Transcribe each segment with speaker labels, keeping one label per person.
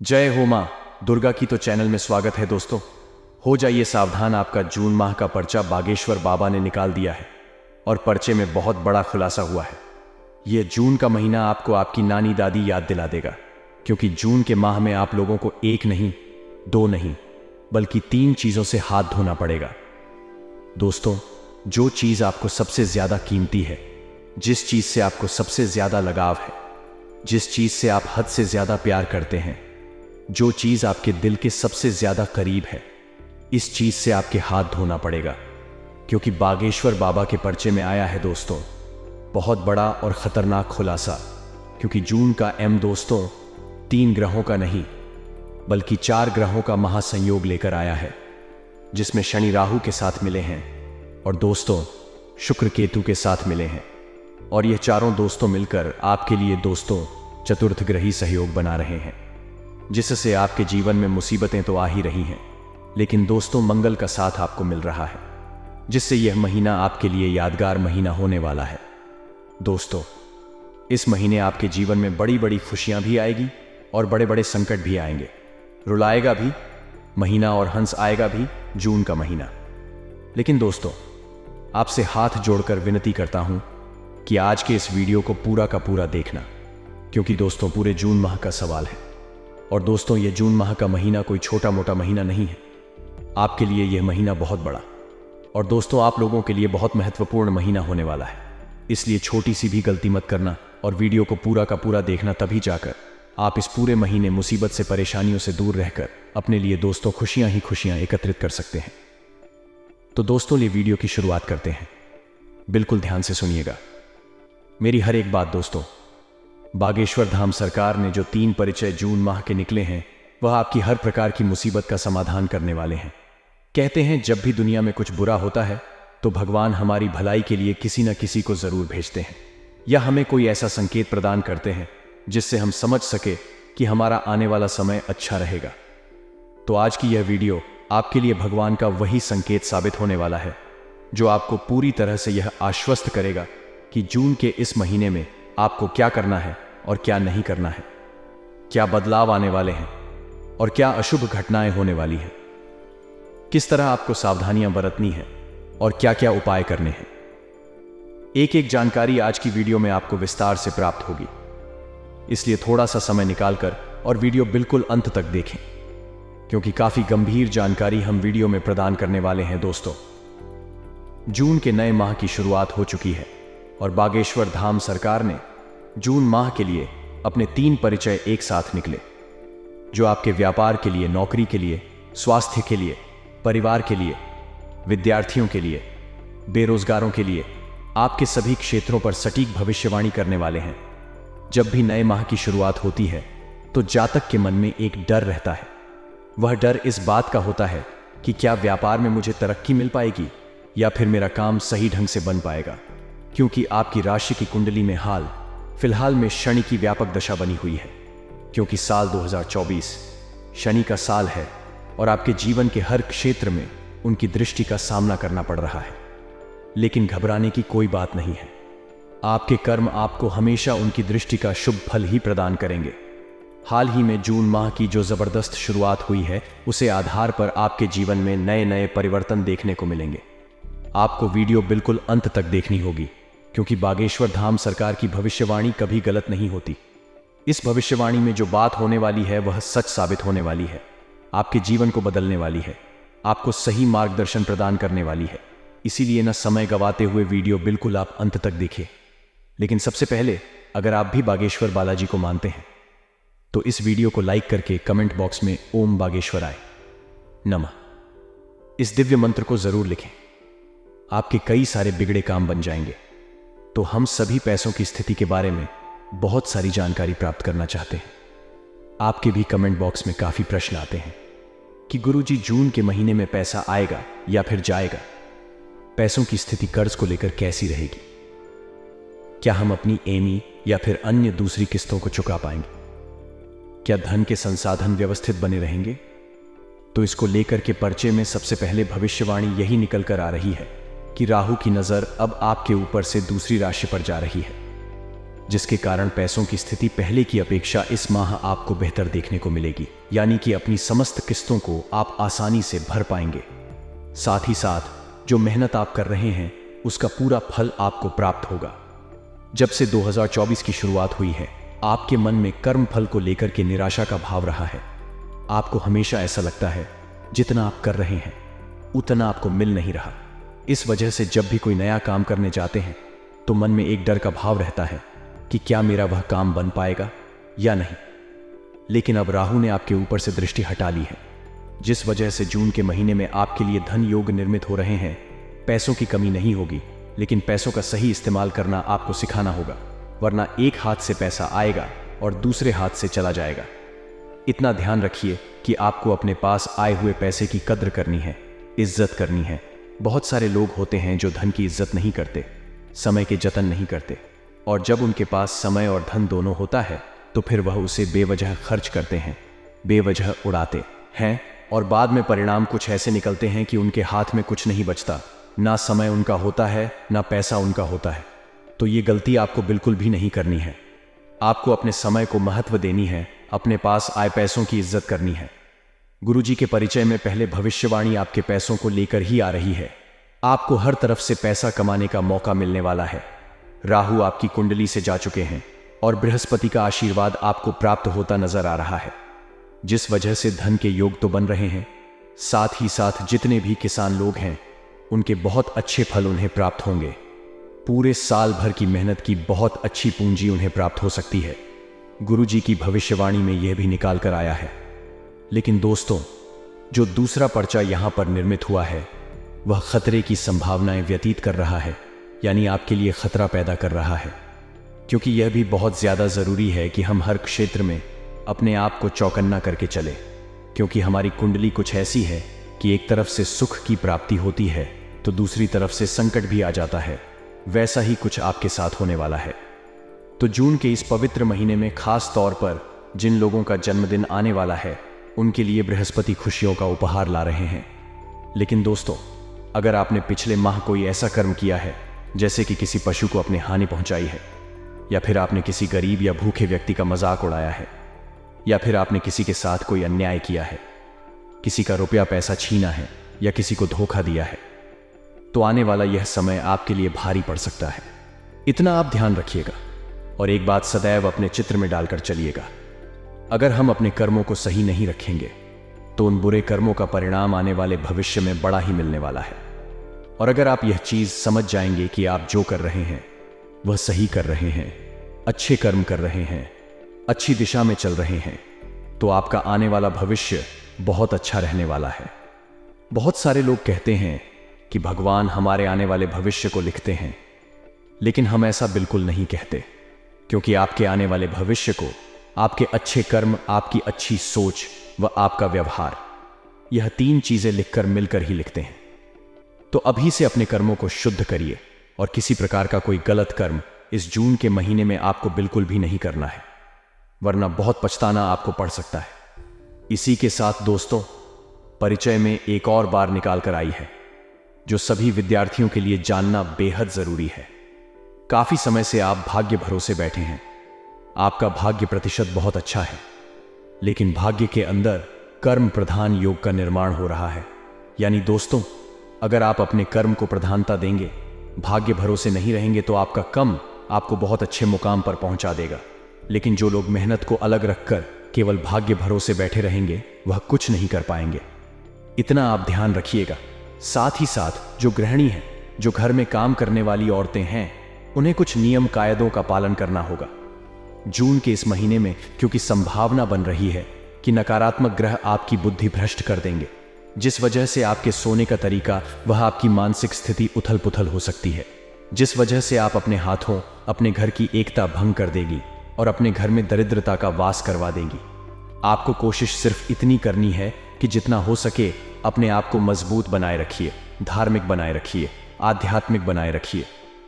Speaker 1: जय हो मां दुर्गा की तो चैनल में स्वागत है दोस्तों। हो जाइए सावधान, आपका जून माह का पर्चा बागेश्वर बाबा ने निकाल दिया है और पर्चे में बहुत बड़ा खुलासा हुआ है। यह जून का महीना आपको आपकी नानी दादी याद दिला देगा, क्योंकि जून के माह में आप लोगों को एक नहीं, दो नहीं, बल्कि 3 चीजों से हाथ धोना पड़ेगा। दोस्तों, जो चीज आपको सबसे ज्यादा कीमती है, जिस चीज से आपको सबसे ज्यादा लगाव है, जिस चीज से आप हद से ज्यादा प्यार करते हैं, जो चीज आपके दिल के सबसे ज्यादा करीब है, इस चीज से आपके हाथ धोना पड़ेगा, क्योंकि बागेश्वर बाबा के पर्चे में आया है दोस्तों बहुत बड़ा और खतरनाक खुलासा। क्योंकि जून का दोस्तों 3 ग्रहों का नहीं, बल्कि 4 ग्रहों का महासंयोग लेकर आया है, जिसमें शनि राहु के साथ मिले हैं और दोस्तों शुक्र केतु के साथ मिले हैं। और ये चारों दोस्तों मिलकर आपके लिए दोस्तों चतुर्थ ग्रही सहयोग बना रहे हैं, जिससे आपके जीवन में मुसीबतें तो आ ही रही हैं, लेकिन दोस्तों मंगल का साथ आपको मिल रहा है, जिससे यह महीना आपके लिए यादगार महीना होने वाला है। दोस्तों, इस महीने आपके जीवन में बड़ी बड़ी खुशियां भी आएगी और बड़े बड़े संकट भी आएंगे। रुलाएगा भी महीना और हंस आएगा भी जून का महीना। लेकिन दोस्तों, आपसे हाथ जोड़कर विनती करता हूं कि आज के इस वीडियो को पूरा का पूरा देखना, क्योंकि दोस्तों पूरे जून माह का सवाल है। और दोस्तों, यह जून माह का महीना कोई छोटा मोटा महीना नहीं है। आपके लिए यह महीना बहुत बड़ा और दोस्तों आप लोगों के लिए बहुत महत्वपूर्ण महीना होने वाला है। इसलिए छोटी सी भी गलती मत करना और वीडियो को पूरा का पूरा देखना, तभी जाकर आप इस पूरे महीने मुसीबत से, परेशानियों से दूर रहकर अपने लिए दोस्तों खुशियां ही खुशियां एकत्रित कर सकते हैं। तो दोस्तों, ये वीडियो की शुरुआत करते हैं। बिल्कुल ध्यान से सुनिएगा मेरी हर एक बात। दोस्तों, बागेश्वर धाम सरकार ने जो 3 परिचय जून माह के निकले हैं, वह आपकी हर प्रकार की मुसीबत का समाधान करने वाले हैं। कहते हैं जब भी दुनिया में कुछ बुरा होता है तो भगवान हमारी भलाई के लिए किसी न किसी को जरूर भेजते हैं, या हमें कोई ऐसा संकेत प्रदान करते हैं जिससे हम समझ सके कि हमारा आने वाला समय अच्छा रहेगा। तो आज की यह वीडियो आपके लिए भगवान का वही संकेत साबित होने वाला है, जो आपको पूरी तरह से यह आश्वस्त करेगा कि जून के इस महीने में आपको क्या करना है और क्या नहीं करना है, क्या बदलाव आने वाले हैं और क्या अशुभ घटनाएं होने वाली हैं, किस तरह आपको सावधानियां बरतनी है और क्या क्या उपाय करने हैं। एक एक जानकारी आज की वीडियो में आपको विस्तार से प्राप्त होगी, इसलिए थोड़ा सा समय निकालकर और वीडियो बिल्कुल अंत तक देखें, क्योंकि काफी गंभीर जानकारी हम वीडियो में प्रदान करने वाले हैं। दोस्तों, जून के नए माह की शुरुआत हो चुकी है और बागेश्वर धाम सरकार ने जून माह के लिए अपने 3 परिचय एक साथ निकले, जो आपके व्यापार के लिए, नौकरी के लिए, स्वास्थ्य के लिए, परिवार के लिए, विद्यार्थियों के लिए, बेरोजगारों के लिए, आपके सभी क्षेत्रों पर सटीक भविष्यवाणी करने वाले हैं। जब भी नए माह की शुरुआत होती है तो जातक के मन में एक डर रहता है। वह डर इस बात का होता है कि क्या व्यापार में मुझे तरक्की मिल पाएगी या फिर मेरा काम सही ढंग से बन पाएगा, क्योंकि आपकी राशि की कुंडली में फिलहाल में शनि की व्यापक दशा बनी हुई है। क्योंकि साल 2024 शनि का साल है और आपके जीवन के हर क्षेत्र में उनकी दृष्टि का सामना करना पड़ रहा है। लेकिन घबराने की कोई बात नहीं है। आपके कर्म आपको हमेशा उनकी दृष्टि का शुभ फल ही प्रदान करेंगे। हाल ही में जून माह की जो जबरदस्त शुरुआत हुई है, उसे आधार पर आपके जीवन में नए नए परिवर्तन देखने को मिलेंगे। आपको वीडियो बिल्कुल अंत तक देखनी होगी, क्योंकि बागेश्वर धाम सरकार की भविष्यवाणी कभी गलत नहीं होती। इस भविष्यवाणी में जो बात होने वाली है वह सच साबित होने वाली है, आपके जीवन को बदलने वाली है, आपको सही मार्गदर्शन प्रदान करने वाली है। इसीलिए न समय गवाते हुए वीडियो बिल्कुल आप अंत तक देखिए। लेकिन सबसे पहले, अगर आप भी बागेश्वर बालाजी को मानते हैं तो इस वीडियो को लाइक करके कमेंट बॉक्स में ओम बागेश्वराय नमः इस दिव्य मंत्र को जरूर लिखें। आपके कई सारे बिगड़े काम बन जाएंगे। तो हम सभी पैसों की स्थिति के बारे में बहुत सारी जानकारी प्राप्त करना चाहते हैं। आपके भी कमेंट बॉक्स में काफी प्रश्न आते हैं कि गुरुजी, जून के महीने में पैसा आएगा या फिर जाएगा? पैसों की स्थिति कर्ज को लेकर कैसी रहेगी? क्या हम अपनी EMI या फिर अन्य दूसरी किस्तों को चुका पाएंगे? क्या धन के संसाधन व्यवस्थित बने रहेंगे? तो इसको लेकर के पर्चे में सबसे पहले भविष्यवाणी यही निकल कर आ रही है कि राहु की नजर अब आपके ऊपर से दूसरी राशि पर जा रही है। जिसके कारण पैसों की स्थिति पहले की अपेक्षा इस माह आपको बेहतर देखने को मिलेगी, यानी कि अपनी समस्त किस्तों को आप आसानी से भर पाएंगे। साथ ही साथ जो मेहनत आप कर रहे हैं उसका पूरा फल आपको प्राप्त होगा। जब से 2024 की शुरुआत हुई है, आपके मन में कर्म फल को लेकर के निराशा का भाव रहा है। आपको हमेशा ऐसा लगता है जितना आप कर रहे हैं उतना आपको मिल नहीं रहा। इस वजह से जब भी कोई नया काम करने जाते हैं तो मन में एक डर का भाव रहता है कि क्या मेरा वह काम बन पाएगा या नहीं। लेकिन अब राहु ने आपके ऊपर से दृष्टि हटा ली है, जिस वजह से जून के महीने में आपके लिए धन योग निर्मित हो रहे हैं। पैसों की कमी नहीं होगी, लेकिन पैसों का सही इस्तेमाल करना आपको सिखाना होगा, वरना एक हाथ से पैसा आएगा और दूसरे हाथ से चला जाएगा। इतना ध्यान रखिए कि आपको अपने पास आए हुए पैसे की कद्र करनी है, इज्जत करनी है। बहुत सारे लोग होते हैं जो धन की इज्जत नहीं करते, समय के जतन नहीं करते, और जब उनके पास समय और धन दोनों होता है तो फिर वह उसे बेवजह खर्च करते हैं, बेवजह उड़ाते हैं, और बाद में परिणाम कुछ ऐसे निकलते हैं कि उनके हाथ में कुछ नहीं बचता। ना समय उनका होता है, ना पैसा उनका होता है। तो ये गलती आपको बिल्कुल भी नहीं करनी है। आपको अपने समय को महत्व देनी है, अपने पास आए पैसों की इज्जत करनी है। गुरुजी के परिचय में पहले भविष्यवाणी आपके पैसों को लेकर ही आ रही है। आपको हर तरफ से पैसा कमाने का मौका मिलने वाला है। राहु आपकी कुंडली से जा चुके हैं और बृहस्पति का आशीर्वाद आपको प्राप्त होता नजर आ रहा है, जिस वजह से धन के योग तो बन रहे हैं। साथ ही साथ जितने भी किसान लोग हैं उनके बहुत अच्छे फल उन्हें प्राप्त होंगे। पूरे साल भर की मेहनत की बहुत अच्छी पूंजी उन्हें प्राप्त हो सकती है। गुरुजी की भविष्यवाणी में यह भी निकाल कर आया है। लेकिन दोस्तों, जो दूसरा पर्चा यहां पर निर्मित हुआ है वह खतरे की संभावनाएं व्यतीत कर रहा है, यानी आपके लिए खतरा पैदा कर रहा है। क्योंकि यह भी बहुत ज्यादा जरूरी है कि हम हर क्षेत्र में अपने आप को चौकन्ना करके चले, क्योंकि हमारी कुंडली कुछ ऐसी है कि एक तरफ से सुख की प्राप्ति होती है तो दूसरी तरफ से संकट भी आ जाता है। वैसा ही कुछ आपके साथ होने वाला है। तो जून के इस पवित्र महीने में खास तौर पर जिन लोगों का जन्मदिन आने वाला है उनके लिए बृहस्पति खुशियों का उपहार ला रहे हैं। लेकिन दोस्तों, अगर आपने पिछले माह कोई ऐसा कर्म किया है, जैसे कि किसी पशु को अपनी हानि पहुंचाई है, या फिर आपने किसी गरीब या भूखे व्यक्ति का मजाक उड़ाया है, या फिर आपने किसी के साथ कोई अन्याय किया है, किसी का रुपया पैसा छीना है, या किसी को धोखा दिया है, तो आने वाला यह समय आपके लिए भारी पड़ सकता है। इतना आप ध्यान रखिएगा और एक बात सदैव अपने चित्र में डालकर चलिएगा। अगर हम अपने कर्मों को सही नहीं रखेंगे तो उन बुरे कर्मों का परिणाम आने वाले भविष्य में बड़ा ही मिलने वाला है। और अगर आप यह चीज समझ जाएंगे कि आप जो कर रहे हैं वह सही कर रहे हैं, अच्छे कर्म कर रहे हैं, अच्छी दिशा में चल रहे हैं, तो आपका आने वाला भविष्य बहुत अच्छा रहने वाला है। बहुत सारे लोग कहते हैं कि भगवान हमारे आने वाले भविष्य को लिखते हैं, लेकिन हम ऐसा बिल्कुल नहीं कहते, क्योंकि आपके आने वाले भविष्य को आपके अच्छे कर्म, आपकी अच्छी सोच व आपका व्यवहार, यह 3 चीजें लिखकर मिलकर ही लिखते हैं। तो अभी से अपने कर्मों को शुद्ध करिए और किसी प्रकार का कोई गलत कर्म इस जून के महीने में आपको बिल्कुल भी नहीं करना है, वरना बहुत पछताना आपको पड़ सकता है। इसी के साथ दोस्तों, परिचय में एक और बार निकाल कर आई है जो सभी विद्यार्थियों के लिए जानना बेहद जरूरी है। काफी समय से आप भाग्य भरोसे बैठे हैं। आपका भाग्य प्रतिशत बहुत अच्छा है, लेकिन भाग्य के अंदर कर्म प्रधान योग का निर्माण हो रहा है। यानी दोस्तों, अगर आप अपने कर्म को प्रधानता देंगे, भाग्य भरोसे नहीं रहेंगे, तो आपका कर्म आपको बहुत अच्छे मुकाम पर पहुंचा देगा। लेकिन जो लोग मेहनत को अलग रखकर केवल भाग्य भरोसे बैठे रहेंगे वह कुछ नहीं कर पाएंगे। इतना आप ध्यान रखिएगा। साथ ही साथ जो गृहिणी हैं, जो घर में काम करने वाली औरतें हैं, उन्हें कुछ नियम कायदों का पालन करना होगा। जून के इस महीने में क्योंकि संभावना बन रही है कि नकारात्मक ग्रह आपकी बुद्धि भ्रष्ट कर देंगे, जिस वजह से आपके सोने का तरीका, वह आपकी मानसिक स्थिति उथल पुथल हो सकती है, जिस वजह से आप अपने हाथों अपने घर की एकता भंग कर देगी और अपने घर में दरिद्रता का वास करवा देगी। आपको कोशिश सिर्फ इतनी करनी है कि जितना हो सके अपने आप को मजबूत बनाए रखिए, धार्मिक बनाए रखिए, आध्यात्मिक बनाए रखिए,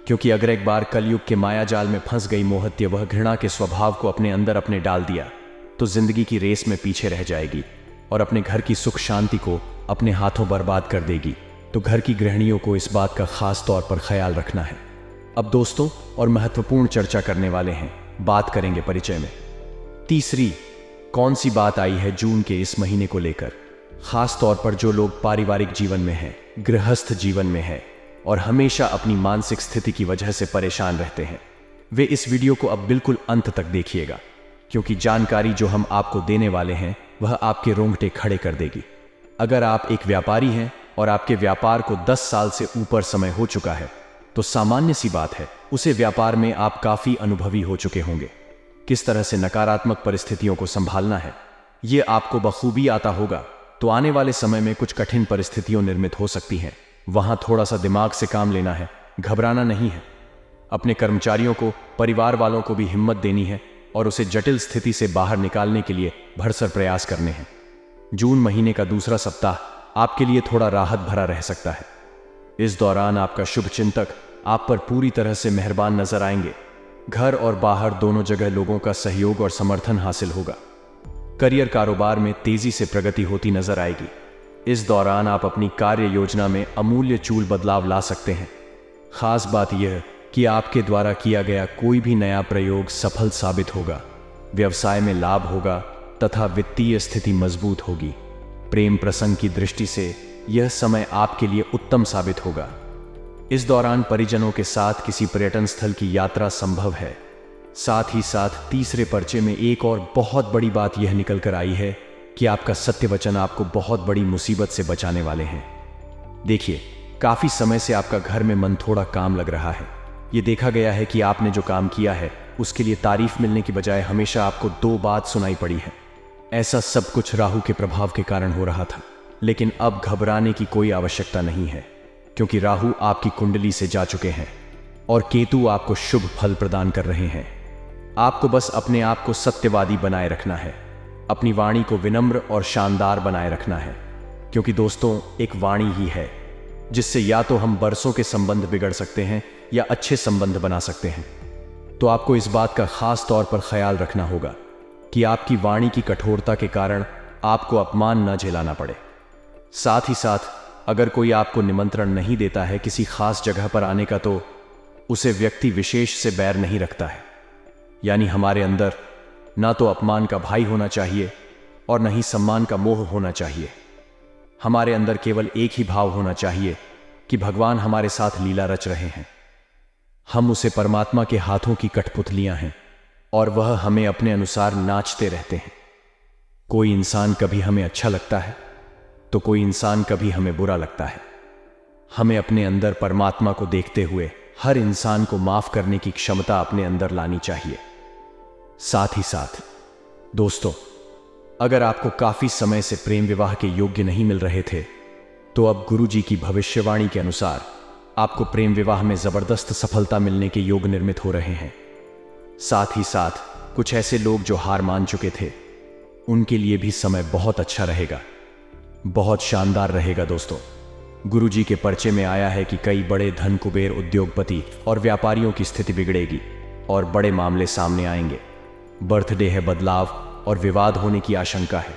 Speaker 1: क्योंकि अगर एक बार कलयुग के माया जाल में फंस गई मोहत्य वह घृणा के स्वभाव को अपने अंदर अपने डाल दिया, तो जिंदगी की रेस में पीछे रह जाएगी और अपने घर की सुख शांति को अपने हाथों बर्बाद कर देगी। तो घर की गृहिणियों को इस बात का खास तौर पर ख्याल रखना है। अब दोस्तों और महत्वपूर्ण चर्चा करने वाले हैं, बात करेंगे परिचय में। तीसरी कौन सी बात आई है जून के इस महीने को लेकर, खास तौर पर जो लोग पारिवारिक जीवन में हैं, गृहस्थ जीवन में हैं और हमेशा अपनी मानसिक स्थिति की वजह से परेशान रहते हैं, वे इस वीडियो को अब बिल्कुल अंत तक देखिएगा, क्योंकि जानकारी जो हम आपको देने वाले हैं वह आपके रोंगटे खड़े कर देगी। अगर आप एक व्यापारी हैं और आपके व्यापार को 10 साल से ऊपर समय हो चुका है, तो सामान्य सी बात है, उसे व्यापार में आप काफी अनुभवी हो चुके होंगे। किस तरह से नकारात्मक परिस्थितियों को संभालना है ये आपको बखूबी आता होगा। तो आने वाले समय में कुछ कठिन परिस्थितियों निर्मित हो सकती हैं, वहां थोड़ा सा दिमाग से काम लेना है, घबराना नहीं है। अपने कर्मचारियों को, परिवार वालों को भी हिम्मत देनी है और उसे जटिल स्थिति से बाहर निकालने के लिए भरसक प्रयास करने हैं। जून महीने का दूसरा सप्ताह आपके लिए थोड़ा राहत भरा रह सकता है। इस दौरान आपका शुभ चिंतक आप पर पूरी तरह से मेहरबान नजर आएंगे। घर और बाहर दोनों जगह लोगों का सहयोग और समर्थन हासिल होगा। करियर कारोबार में तेजी से प्रगति होती नजर आएगी। इस दौरान आप अपनी कार्य योजना में अमूल्य चूल बदलाव ला सकते हैं। खास बात यह कि आपके द्वारा किया गया कोई भी नया प्रयोग सफल साबित होगा, व्यवसाय में लाभ होगा तथा वित्तीय स्थिति मजबूत होगी। प्रेम प्रसंग की दृष्टि से यह समय आपके लिए उत्तम साबित होगा। इस दौरान परिजनों के साथ किसी पर्यटन स्थल की यात्रा संभव है। साथ ही साथ तीसरे पर्चे में एक और बहुत बड़ी बात यह निकल कर आई है कि आपका सत्य वचन आपको बहुत बड़ी मुसीबत से बचाने वाले हैं। देखिए, काफी समय से आपका घर में मन थोड़ा काम लग रहा है। यह देखा गया है कि आपने जो काम किया है उसके लिए तारीफ मिलने की बजाय हमेशा आपको 2 बात सुनाई पड़ी है। ऐसा सब कुछ राहु के प्रभाव के कारण हो रहा था, लेकिन अब घबराने की कोई आवश्यकता नहीं है, क्योंकि राहु आपकी कुंडली से जा चुके हैं और केतु आपको शुभ फल प्रदान कर रहे हैं। आपको बस अपने आप को सत्यवादी बनाए रखना है, अपनी वाणी को विनम्र और शानदार बनाए रखना है, क्योंकि दोस्तों एक वाणी ही है जिससे या तो हम बरसों के संबंध बिगड़ सकते हैं या अच्छे संबंध बना सकते हैं। तो आपको इस बात का खास तौर पर ख्याल रखना होगा कि आपकी वाणी की कठोरता के कारण आपको अपमान न झेलाना पड़े। साथ ही साथ अगर कोई आपको निमंत्रण नहीं देता है किसी खास जगह पर आने का, तो उसे व्यक्ति विशेष से बैर नहीं रखता है। यानी हमारे अंदर ना तो अपमान का भय होना चाहिए और न ही सम्मान का मोह होना चाहिए। हमारे अंदर केवल एक ही भाव होना चाहिए कि भगवान हमारे साथ लीला रच रहे हैं। हम उसे परमात्मा के हाथों की कठपुतलियां हैं और वह हमें अपने अनुसार नाचते रहते हैं। कोई इंसान कभी हमें अच्छा लगता है तो कोई इंसान कभी हमें बुरा लगता है। हमें अपने अंदर परमात्मा को देखते हुए हर इंसान को माफ करने की क्षमता अपने अंदर लानी चाहिए। साथ ही साथ दोस्तों, अगर आपको काफी समय से प्रेम विवाह के योग्य नहीं मिल रहे थे, तो अब गुरुजी की भविष्यवाणी के अनुसार आपको प्रेम विवाह में जबरदस्त सफलता मिलने के योग निर्मित हो रहे हैं। साथ ही साथ कुछ ऐसे लोग जो हार मान चुके थे, उनके लिए भी समय बहुत अच्छा रहेगा, बहुत शानदार रहेगा। दोस्तों, गुरुजी के पर्चे में आया है कि कई बड़े धन कुबेर, उद्योगपति और व्यापारियों की स्थिति बिगड़ेगी और बड़े मामले सामने आएंगे। बर्थडे है, बदलाव और विवाद होने की आशंका है।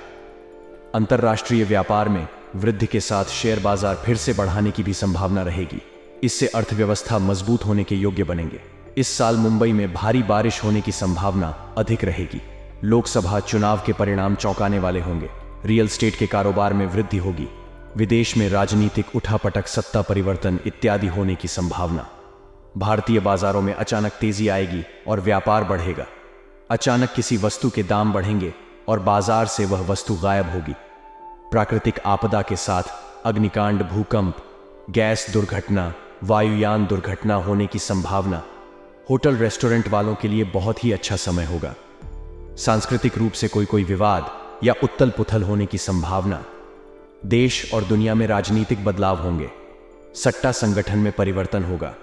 Speaker 1: अंतरराष्ट्रीय व्यापार में वृद्धि के साथ शेयर बाजार फिर से बढ़ाने की भी संभावना रहेगी। इससे अर्थव्यवस्था मजबूत होने के योग्य बनेंगे। इस साल मुंबई में भारी बारिश होने की संभावना अधिक रहेगी। लोकसभा चुनाव के परिणाम चौंकाने वाले होंगे। रियल एस्टेट के कारोबार में वृद्धि होगी। विदेश में राजनीतिक उठापटक, सत्ता परिवर्तन इत्यादि होने की संभावना। भारतीय बाजारों में अचानक तेजी आएगी और व्यापार बढ़ेगा। अचानक किसी वस्तु के दाम बढ़ेंगे और बाजार से वह वस्तु गायब होगी। प्राकृतिक आपदा के साथ अग्निकांड, भूकंप, गैस दुर्घटना, वायुयान दुर्घटना होने की संभावना। होटल रेस्टोरेंट वालों के लिए बहुत ही अच्छा समय होगा। सांस्कृतिक रूप से कोई विवाद या उथल पुथल होने की संभावना। देश और दुनिया में राजनीतिक बदलाव होंगे। सट्टा संगठन में परिवर्तन होगा।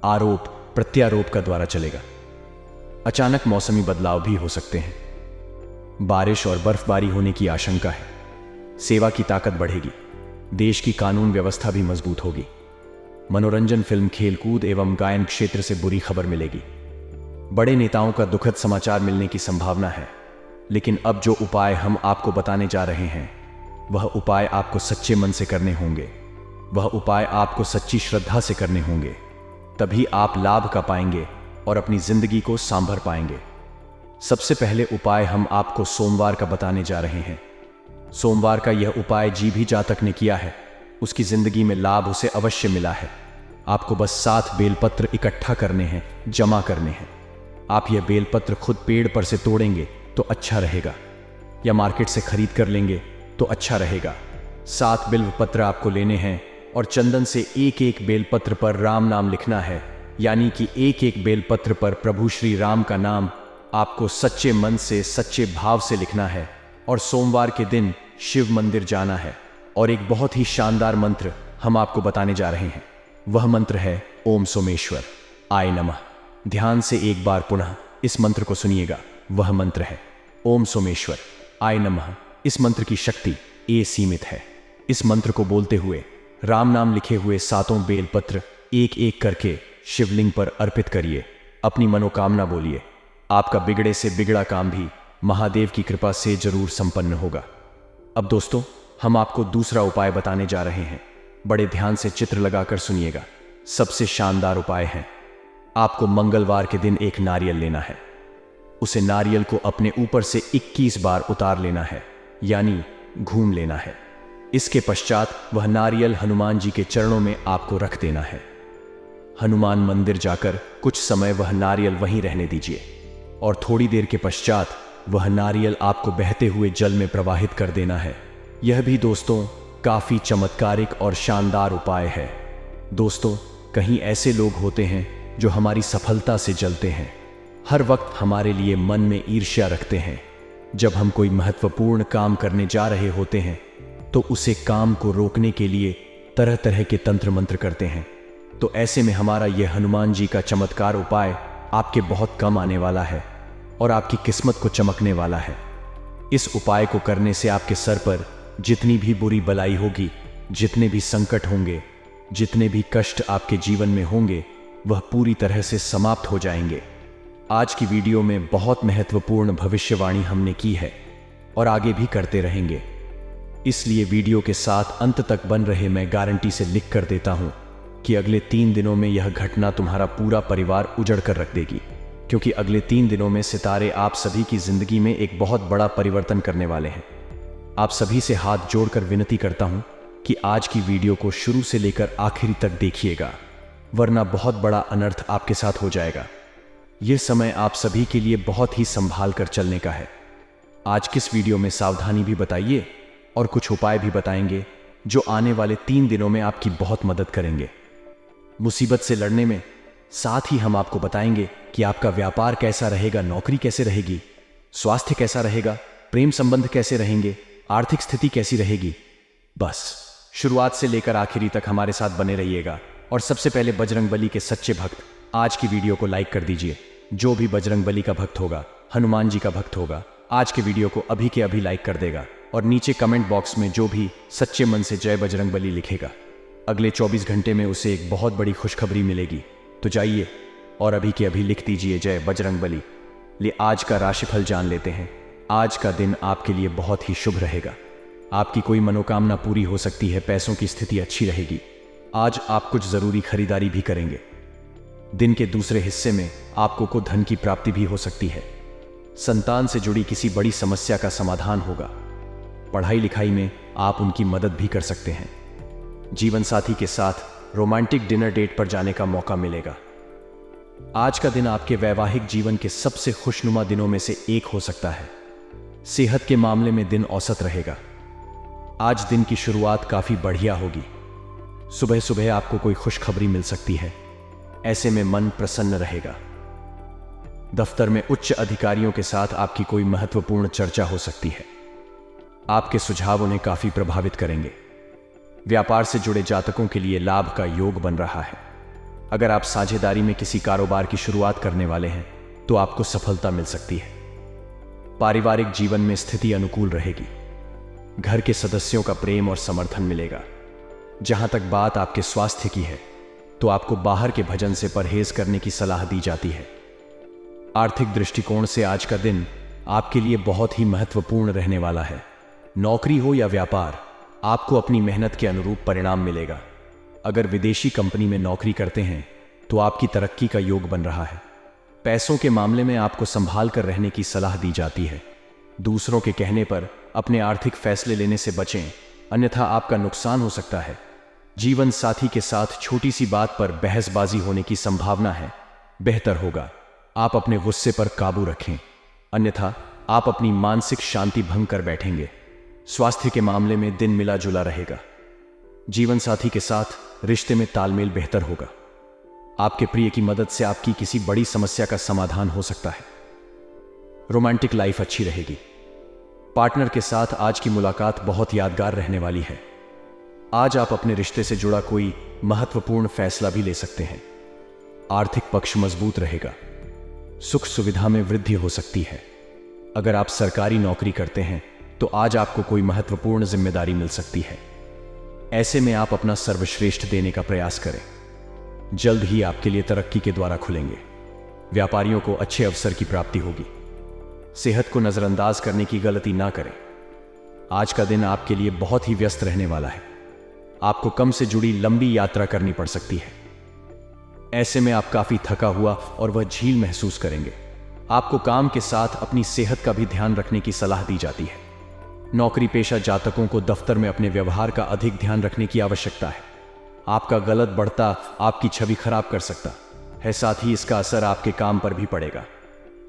Speaker 1: आरोप प्रत्यारोप का द्वारा चलेगा। अचानक मौसमी बदलाव भी हो सकते हैं। बारिश और बर्फबारी होने की आशंका है। सेवा की ताकत बढ़ेगी। देश की कानून व्यवस्था भी मजबूत होगी। मनोरंजन, फिल्म, खेलकूद एवं गायन क्षेत्र से बुरी खबर मिलेगी। बड़े नेताओं का दुखद समाचार मिलने की संभावना है। लेकिन अब जो उपाय हम आपको बताने जा रहे हैं, वह उपाय आपको सच्चे मन से करने होंगे। वह उपाय आपको सच्ची श्रद्धा से करने होंगे। तभी आप लाभ का पाएंगे और अपनी जिंदगी को संभाल पाएंगे। सबसे पहले उपाय हम आपको सोमवार का बताने जा रहे हैं। सोमवार का यह उपाय भी जातक ने किया है, उसकी जिंदगी में लाभ उसे अवश्य मिला है। आपको बस 7 बेलपत्र इकट्ठा करने हैं, जमा करने हैं। आप यह बेलपत्र खुद पेड़ पर से तोड़ेंगे तो अच्छा रहेगा, या मार्केट से खरीद कर लेंगे तो अच्छा रहेगा। 7 बिल्वपत्र आपको लेने हैं और चंदन से एक एक बेलपत्र पर राम नाम लिखना है, यानी कि एक एक बेलपत्र पर प्रभु श्री राम का नाम आपको सच्चे मन से, सच्चे भाव से लिखना है। और सोमवार के दिन शिव मंदिर जाना है और एक बहुत ही शानदार मंत्र हम आपको बताने जा रहे हैं। वह मंत्र है ओम सोमेश्वर आय नमः। ध्यान से एक बार पुनः इस मंत्र को सुनिएगा। वह मंत्र है ओम सोमेश्वर आय नमः। इस मंत्र की शक्ति असीमित है। इस मंत्र को बोलते हुए राम नाम लिखे हुए 7 बेलपत्र एक एक करके शिवलिंग पर अर्पित करिए। अपनी मनोकामना बोलिए। आपका बिगड़े से बिगड़ा काम भी महादेव की कृपा से जरूर संपन्न होगा। अब दोस्तों, हम आपको दूसरा उपाय बताने जा रहे हैं। बड़े ध्यान से चित्र लगाकर सुनिएगा। सबसे शानदार उपाय है, आपको मंगलवार के दिन एक नारियल लेना है। उसे नारियल को अपने ऊपर से 21 बार उतार लेना है, यानी घूम लेना है। इसके पश्चात वह नारियल हनुमान जी के चरणों में आपको रख देना है। हनुमान मंदिर जाकर कुछ समय वह नारियल वहीं रहने दीजिए और थोड़ी देर के पश्चात वह नारियल आपको बहते हुए जल में प्रवाहित कर देना है। यह भी दोस्तों काफी चमत्कारिक और शानदार उपाय है। दोस्तों, कहीं ऐसे लोग होते हैं जो हमारी सफलता से जलते हैं, हर वक्त हमारे लिए मन में ईर्ष्या रखते हैं। जब हम कोई महत्वपूर्ण काम करने जा रहे होते हैं तो उसे काम को रोकने के लिए तरह तरह के तंत्र मंत्र करते हैं। तो ऐसे में हमारा यह हनुमान जी का चमत्कार उपाय आपके बहुत कम आने वाला है और आपकी किस्मत को चमकने वाला है। इस उपाय को करने से आपके सर पर जितनी भी बुरी बलाई होगी, जितने भी संकट होंगे, जितने भी कष्ट आपके जीवन में होंगे, वह पूरी तरह से समाप्त हो जाएंगे। आज की वीडियो में बहुत महत्वपूर्ण भविष्यवाणी हमने की है और आगे भी करते रहेंगे। इसलिए वीडियो के साथ अंत तक बन रहे। मैं गारंटी से लिख कर देता हूं कि अगले 3 दिनों में यह घटना तुम्हारा पूरा परिवार उजड़ कर रख देगी, क्योंकि अगले 3 दिनों में सितारे आप सभी की जिंदगी में एक बहुत बड़ा परिवर्तन करने वाले हैं। आप सभी से हाथ जोड़कर विनती करता हूं कि आज की वीडियो को शुरू से लेकर आखिरी तक देखिएगा, वरना बहुत बड़ा अनर्थ आपके साथ हो जाएगा। यह समय आप सभी के लिए बहुत ही संभाल कर चलने का है। आज किस वीडियो में सावधानी भी बताइए और कुछ उपाय भी बताएंगे जो आने वाले 3 दिनों में आपकी बहुत मदद करेंगे मुसीबत से लड़ने में। साथ ही हम आपको बताएंगे कि आपका व्यापार कैसा रहेगा, नौकरी कैसे रहेगी, स्वास्थ्य कैसा रहेगा, प्रेम संबंध कैसे रहेंगे, आर्थिक स्थिति कैसी रहेगी। बस शुरुआत से लेकर आखिरी तक हमारे साथ बने रहिएगा। और सबसे पहले बजरंगबली के सच्चे भक्त आज की वीडियो को लाइक कर दीजिए। जो भी बजरंगबली का भक्त होगा, हनुमान जी का भक्त होगा, आज के वीडियो को अभी के अभी लाइक कर देगा और नीचे कमेंट बॉक्स में जो भी सच्चे मन से जय बजरंगबली लिखेगा, अगले 24 घंटे में उसे एक बहुत बड़ी खुशखबरी मिलेगी। तो जाइए और अभी के अभी लिख दीजिए जय बजरंगबली। ले आज का राशिफल जान लेते हैं। आज का दिन आपके लिए बहुत ही शुभ रहेगा। आपकी कोई मनोकामना पूरी हो सकती है, पैसों की स्थिति अच्छी रहेगी। आज आप कुछ जरूरी खरीदारी भी करेंगे। दिन के दूसरे हिस्से में आपको को धन की प्राप्ति भी हो सकती है। संतान से जुड़ी किसी बड़ी समस्या का समाधान होगा। पढ़ाई लिखाई में आप उनकी मदद भी कर सकते हैं। जीवन साथी के साथ रोमांटिक डिनर डेट पर जाने का मौका मिलेगा। आज का दिन आपके वैवाहिक जीवन के सबसे खुशनुमा दिनों में से एक हो सकता है। सेहत के मामले में दिन औसत रहेगा। आज दिन की शुरुआत काफी बढ़िया होगी। सुबह सुबह आपको कोई खुशखबरी मिल सकती है, ऐसे में मन प्रसन्न रहेगा। दफ्तर में उच्च अधिकारियों के साथ आपकी कोई महत्वपूर्ण चर्चा हो सकती है। आपके सुझाव उन्हें काफी प्रभावित करेंगे। व्यापार से जुड़े जातकों के लिए लाभ का योग बन रहा है। अगर आप साझेदारी में किसी कारोबार की शुरुआत करने वाले हैं तो आपको सफलता मिल सकती है। पारिवारिक जीवन में स्थिति अनुकूल रहेगी। घर के सदस्यों का प्रेम और समर्थन मिलेगा। जहां तक बात आपके स्वास्थ्य की है तो आपको बाहर के भोजन से परहेज करने की सलाह दी जाती है। आर्थिक दृष्टिकोण से आज का दिन आपके लिए बहुत ही महत्वपूर्ण रहने वाला है। नौकरी हो या व्यापार, आपको अपनी मेहनत के अनुरूप परिणाम मिलेगा। अगर विदेशी कंपनी में नौकरी करते हैं तो आपकी तरक्की का योग बन रहा है। पैसों के मामले में आपको संभाल कर रहने की सलाह दी जाती है। दूसरों के कहने पर अपने आर्थिक फैसले लेने से बचें, अन्यथा आपका नुकसान हो सकता है। जीवन साथी के साथ छोटी सी बात पर बहसबाजी होने की संभावना है। बेहतर होगा आप अपने गुस्से पर काबू रखें, अन्यथा आप अपनी मानसिक शांति भंग कर बैठेंगे। स्वास्थ्य के मामले में दिन मिला जुला रहेगा। जीवन साथी के साथ रिश्ते में तालमेल बेहतर होगा। आपके प्रिय की मदद से आपकी किसी बड़ी समस्या का समाधान हो सकता है। रोमांटिक लाइफ अच्छी रहेगी। पार्टनर के साथ आज की मुलाकात बहुत यादगार रहने वाली है। आज आप अपने रिश्ते से जुड़ा कोई महत्वपूर्ण फैसला भी ले सकते हैं। आर्थिक पक्ष मजबूत रहेगा। सुख सुविधा में वृद्धि हो सकती है। अगर आप सरकारी नौकरी करते हैं तो आज आपको कोई महत्वपूर्ण जिम्मेदारी मिल सकती है। ऐसे में आप अपना सर्वश्रेष्ठ देने का प्रयास करें। जल्द ही आपके लिए तरक्की के द्वारा खुलेंगे। व्यापारियों को अच्छे अवसर की प्राप्ति होगी। सेहत को नजरअंदाज करने की गलती ना करें। आज का दिन आपके लिए बहुत ही व्यस्त रहने वाला है। आपको कम से जुड़ी लंबी यात्रा करनी पड़ सकती है। ऐसे में आप काफी थका हुआ और वह झील महसूस करेंगे। आपको काम के साथ अपनी सेहत का भी ध्यान रखने की सलाह दी जाती है। नौकरी पेशा जातकों को दफ्तर में अपने व्यवहार का अधिक ध्यान रखने की आवश्यकता है। आपका गलत बढ़ता आपकी छवि खराब कर सकता है, साथ ही इसका असर आपके काम पर भी पड़ेगा।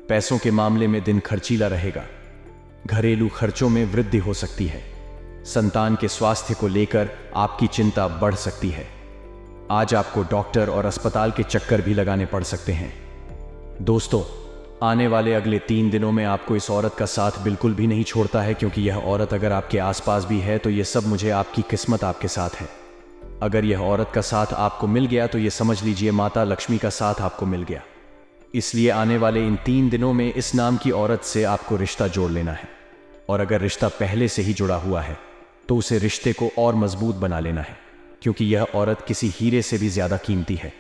Speaker 1: पैसों के मामले में दिन खर्चीला रहेगा। घरेलू खर्चों में वृद्धि हो सकती है। संतान के स्वास्थ्य को लेकर आपकी चिंता बढ़ सकती है। आज आपको डॉक्टर और अस्पताल के चक्कर भी लगाने पड़ सकते हैं। दोस्तों, आने वाले अगले 3 दिनों में आपको इस औरत का साथ बिल्कुल भी नहीं छोड़ता है, क्योंकि यह औरत अगर आपके आसपास भी है तो यह सब मुझे आपकी किस्मत आपके साथ है। अगर यह औरत का साथ आपको मिल गया तो यह समझ लीजिए माता लक्ष्मी का साथ आपको मिल गया। इसलिए आने वाले इन 3 दिनों में इस नाम की औरत से आपको रिश्ता जोड़ लेना है, और अगर रिश्ता पहले से ही जुड़ा हुआ है तो उसे रिश्ते को और मजबूत बना लेना है, क्योंकि यह औरत किसी हीरे से भी ज्यादा कीमती है।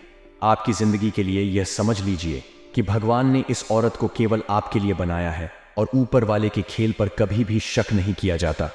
Speaker 1: आपकी जिंदगी के लिए यह समझ लीजिए कि भगवान ने इस औरत को केवल आपके लिए बनाया है और ऊपर वाले के खेल पर कभी भी शक नहीं किया जाता।